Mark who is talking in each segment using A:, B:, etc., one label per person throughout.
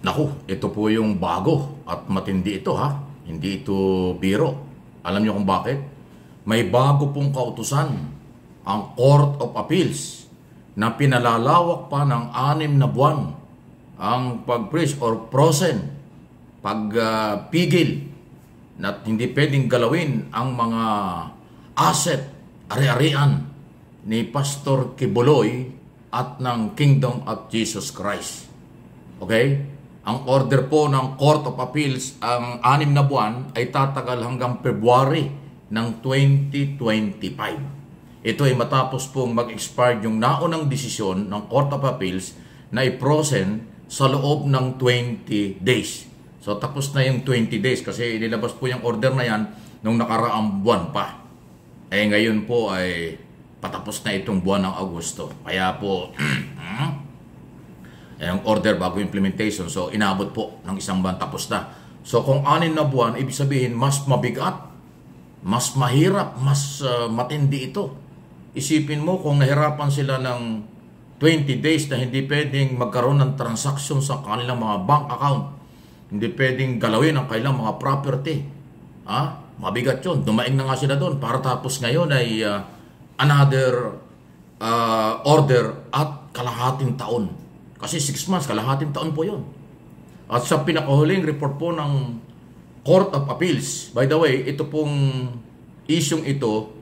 A: Naku, ito po yung bago at matindi ito ha. Hindi ito biro. Alam niyo kung bakit? May bago pong kautusan ang Court of Appeals na pinalalawak pa ng 6 na buwan ang pag-freeze or frozen, pagpigil na hindi pwedeng galawin ang mga asset, ari-arian ni Pastor Kibuloy at ng Kingdom of Jesus Christ. Okay? Ang order po ng Court of Appeals, ang 6 na buwan ay tatagal hanggang February ng 2025. Ito ay matapos pong mag-expire yung naunang desisyon ng Court of Appeals na i-frozen sa loob ng 20 days. So tapos na yung 20 days kasi inilabas po yung order na yan nung nakaraang buwan pa. Eh ngayon po ay patapos na itong buwan ng Agosto. Kaya po ang order bago implementation. So, inabot po ng 1 buwan tapos na. So, kung 6 na buwan, ibig sabihin, mas mabigat, mas mahirap, mas matindi ito. Isipin mo kung nahirapan sila ng 20 days na hindi pwedeng magkaroon ng transaction sa kanilang mga bank account. Hindi pwedeng galawin ang kanilang mga property. Mabigat yun. Dumaing na nga sila doon. Para tapos ngayon ay another order at kalahating taon. Kasi 6 months, kalahating taon po yun. At sa pinakahuling report po ng Court of Appeals, by the way, ito pong isyong ito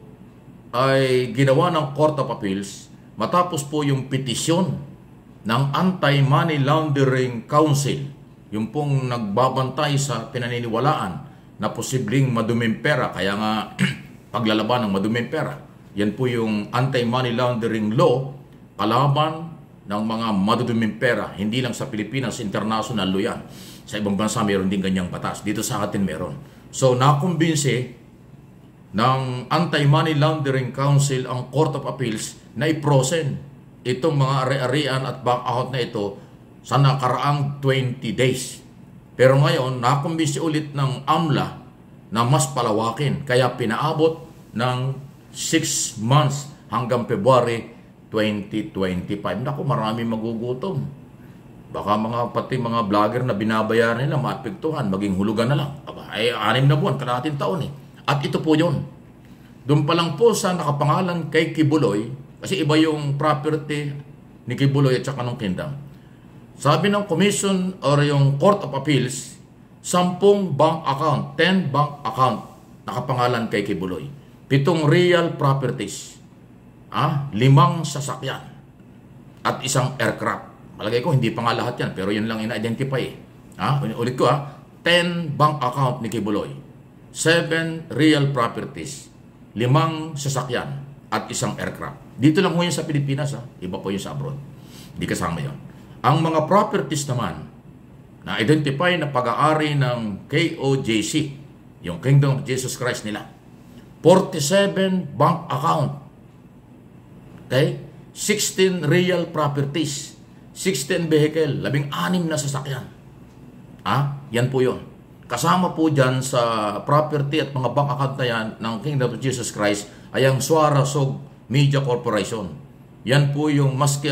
A: ay ginawa ng Court of Appeals matapos po yung petisyon ng Anti-Money Laundering Council, yung pong nagbabantay sa pinaniniwalaan na posibleng maduming pera, kaya nga paglalaban ng maduming pera. Yan po yung Anti-Money Laundering Law, kalaban ng mga maduduming pera, hindi lang sa Pilipinas, international law yan. Sa ibang bansa mayroon din ganyang batas. Dito sa atin meron. So, nakumbinsi ng Anti-Money Laundering Council ang Court of Appeals na i-frozen itong mga ari-arian at bank account na ito sa nakaraang 20 days. Pero ngayon, nakumbinsi ulit ng AMLA na mas palawakin. Kaya pinaabot ng 6 months hanggang February 2025. Naku, marami magugutom. Baka pati mga vlogger na binabayaran nila, maapektuhan, maging hulugan na lang. Ay, 6 na buwan, kalahating taon eh. At ito po yun. Doon pa lang po sa nakapangalan kay Kibuloy, kasi iba yung property ni Kibuloy at saka ng Kingdom. Sabi ng Commission or yung Court of Appeals, 10 bank account, 10 bank account nakapangalan kay Kibuloy. 7 real properties. 5 sasakyan at 1 aircraft. Malagay ko, hindi pa nga lahat yan, pero yun lang ina-identify eh. Ulit ko 10 bank account ni Kibuloy, 7 real properties, 5 sasakyan at 1 aircraft. Dito lang mo yun sa Pilipinas, iba po yun sa abroad. Hindi kasama yun. Ang mga properties naman na identify na pag-aari ng KOJC, yung Kingdom of Jesus Christ nila, 47 bank account. Okay? 16 real properties, 16 vehicle, 16 na sasakyan. Yan po yun. Kasama po dyan sa property at mga bank account na yan ng Kingdom of Jesus Christ ay ang Suara Sog Media Corporation. Yan po yung mas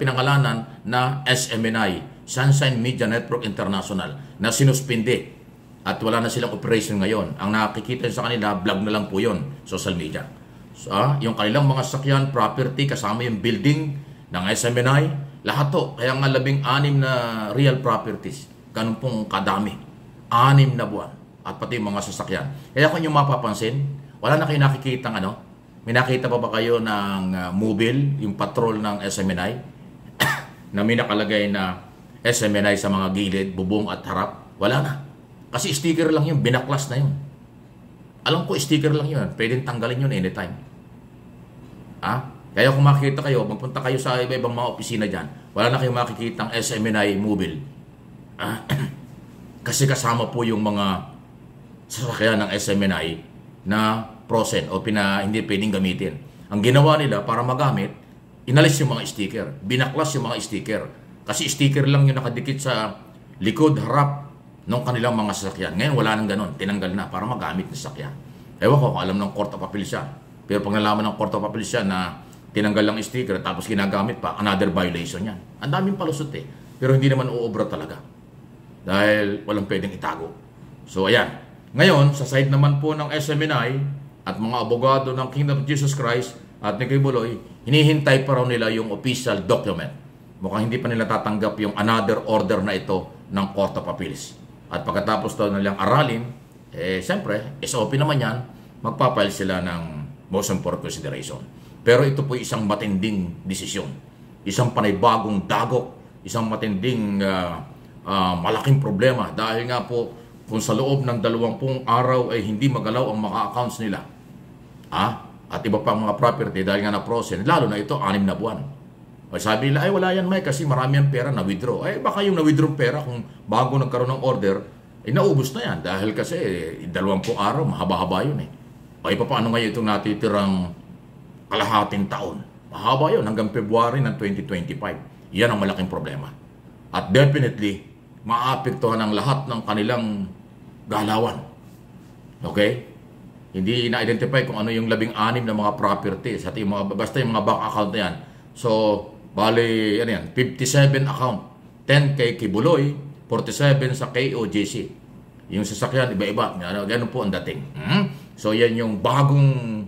A: pinangalanan na SMNI, Sunshine Media Network International, na sinuspindi at wala na silang operation ngayon. Ang nakikita sa kanila, vlog na lang po yun, social media. So, yung kanilang mga sakyan, property, kasama yung building ng SMNI, lahat to. Kaya nga 16 na real properties. Ganun pong kadami. 6 na buwan. At pati yung mga sasakyan. Kaya kung yung mapapansin, wala na kayo nakikita may nakita pa ba kayo ng mobile, yung patrol ng SMNI, na may nakalagay na SMNI sa mga gilid, bubong at harap? Wala na. Kasi sticker lang yun, binaklas na yun. Alam ko, sticker lang yun. Pwedeng tanggalin yun anytime. Kaya kung makikita kayo, magpunta kayo sa iba-ibang mga opisina dyan, wala na kayong makikita ang SMNI mobile. Kasi kasama po yung mga sasakyan ng SMNI na frozen o hindi pwedeng gamitin. Ang ginawa nila para magamit, inalis yung mga sticker. Binaklas yung mga sticker. Kasi sticker lang yung nakadikit sa likod, harap ng kanilang mga sasakyan. Ngayon wala nang ganun. Tinanggal na para magamit ng sasakyan. Ewan ko kung alam ng Court of Appeals siya. Pero pag nalaman ng Court of Appeals siya na tinanggal lang sticker tapos ginagamit pa, another violation yan. Ang daming palusot eh. Pero hindi naman uobra talaga. dahil walang pwedeng itago. So ayan, ngayon sa side naman po ng SMNI at mga abogado ng Kingdom of Jesus Christ at ni Kibuloy, hinihintay pa raw nila yung official document. Mukhang hindi pa nila tatanggap yung another order na ito ng Court of Appeals. At pagkatapos daw nilang aralin, siyempre, SOP naman yan, magpapile sila ng motion for consideration. Pero ito po isang matinding desisyon. Isang panibagong dagok, isang matinding malaking problema. Dahil nga po, kung sa loob ng 20 araw ay hindi magalaw ang mga accounts nila, at iba pang mga property dahil nga na-frozen, lalo na ito, 6 na buwan. O sabi nila, ay wala yan Mike kasi marami ang pera na-withdraw. Ay baka yung na-withdraw pera kung bago nagkaroon ng order, ay naubos na yan. Dahil kasi 20 araw, mahaba-haba yun eh. Ay paano ngayon itong natitirang kalahating taon? Mahaba yun hanggang February ng 2025. Yan ang malaking problema. At definitely, maapektuhan ang lahat ng kanilang galawan. Okay? Hindi na-identify kung ano yung 16 na mga properties at yung mga, basta yung mga bank account na yan. So, bali, ano yan, 57 account. 10 kay Kibuloy, 47 sa KOJC. Yung sasakyan, iba-iba. Ganun po ang dating. So, yan yung bagong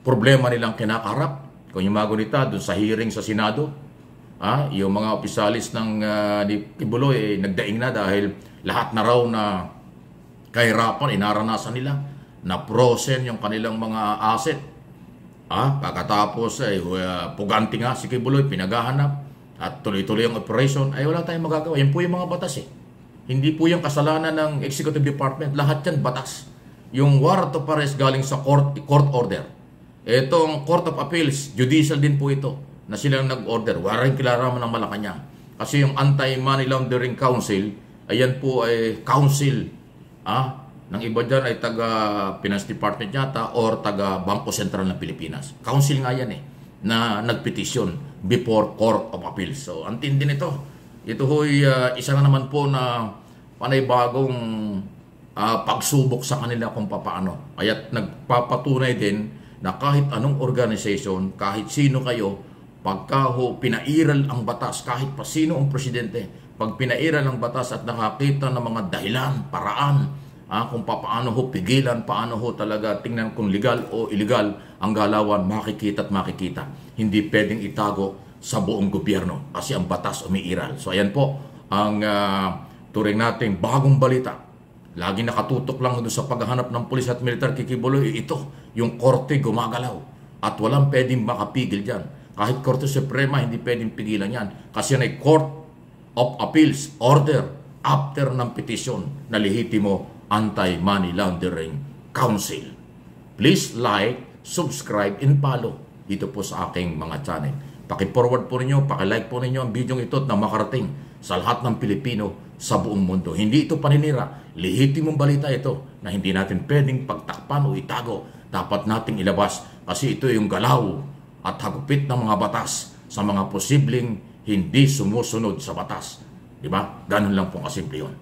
A: problema nilang kinakarap. Kung yung magunita, dun sa hearing sa Senado, yung mga opisyalis ng ni Kibuloy nagdaing na dahil lahat na raw na kahirapan, inaranasan nila na frozen yung kanilang mga asset. Pagkatapos puganti nga si Kibuloy, pinaghahanap at tuloy-tuloy ang operation, ay wala tayong magagawa. Yan po yung mga batas eh. Hindi po yung kasalanan ng Executive Department. Lahat yan batas. Yung warrant of arrest galing sa court order. Itong Court of Appeals, judicial din po ito na silang nag-order. Wala rin kilalaman ng Malacanang. Kasi yung Anti-Money Laundering Council, ayan po ay council. Ng iba dyan ay taga-Finance Department yata or taga-Bangko Sentral ng Pilipinas. Council nga yan na nagpetisyon before Court of Appeals. So, ang tindi nito. Ito ho'y isa na naman po na panaybagong pagsubok sa kanila kung paano. Kaya't nagpapatunay din na kahit anong organization, kahit sino kayo, pagka pinairal ang batas, kahit pa sino ang presidente, pag pinairal ang batas at nakakita ng mga dahilan, paraan, kung paano pigilan, paano talaga tingnan kung legal o illegal ang galawan, makikita at makikita. Hindi pwedeng itago sa buong gobyerno kasi ang batas umiiral. So ayan po ang turing nating bagong balita. Lagi nakatutok lang doon sa paghahanap ng pulis at militar kay Kibuloy. Ito, yung korte gumagalaw at walang pwedeng makapigil dyan. Kahit Korte Suprema, hindi pwedeng pigilan yan. Kasi yan ay Court of Appeals order after ng petisyon na lehitimo Anti-Money Laundering Council. Please like, subscribe, and follow dito po sa aking mga channel. Paki-forward po ninyo, paki-like po ninyo ang video ito na makarating sa lahat ng Pilipino sa buong mundo. Hindi ito paninira. Lehitimong balita ito na hindi natin pwedeng pagtakpan o itago. Dapat nating ilabas kasi ito yung galaw at hagupit ng mga batas sa mga posibleng hindi sumusunod sa batas. Diba? Ganun lang po kasimple yun.